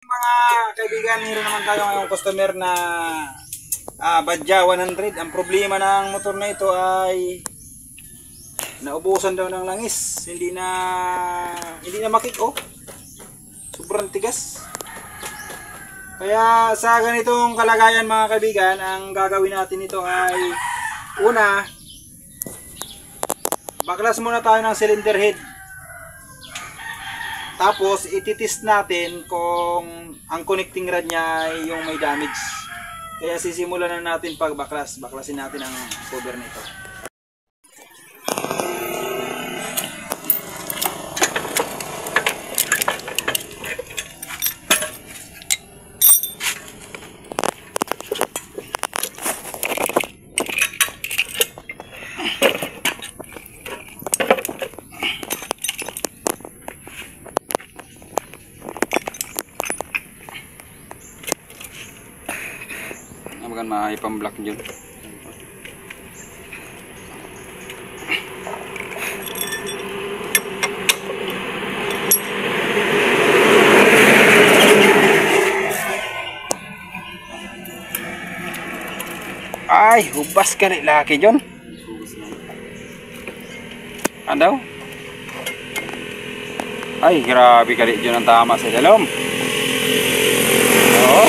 mga kaibigan, meron naman tayo ngayong customer na Badja 100. Ang problema ng motor na ito ay naubusan daw ng langis. Hindi na makik, oh. Sobrang tigas. Kaya sa ganitong kalagayan mga kaibigan, ang gagawin natin ito ay una, baklas muna tayo ng cylinder head. Tapos ititest natin kung ang connecting rod niya ay yung may damage. Kaya sisimulan na natin pagbaklas. Baklasin natin ang cover nito. Makan maipamblock dyan. Ay, hubas ka rin laki dyan. Ano? Ay, grabe ka rin dyan ang tama sa dalom. Oo.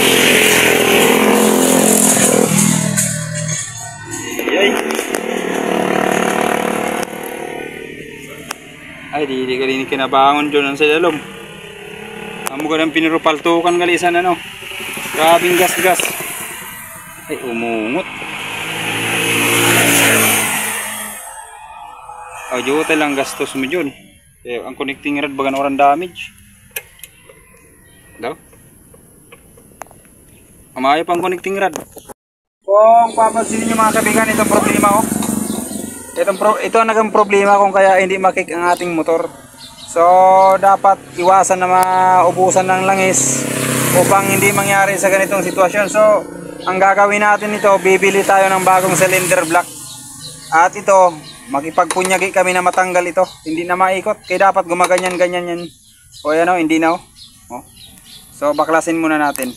Ay, di ka rin kinabangon dyan sa dalom. Amo ka ng pinirupaltukan kalisan ano. Grabing gas-gas. Ay, umungot. Ay, juta lang gastos mo dyan. Eh, ang connecting rod bagan orang damage. Daw? Amayo pang connecting rod. Kung papansin niyo mga kaibigan, itong problema ko. Ito ang naging problema kung kaya hindi makik ang ating motor. So dapat iwasan na maubusan ng langis upang hindi mangyari sa ganitong sitwasyon. So ang gagawin natin ito, bibili tayo ng bagong cylinder block. At ito, makipagpunyagi kami na matanggal ito. Hindi na maikot, kaya dapat gumaganyan-ganyan yan. O yan o, hindi na o. So baklasin muna natin.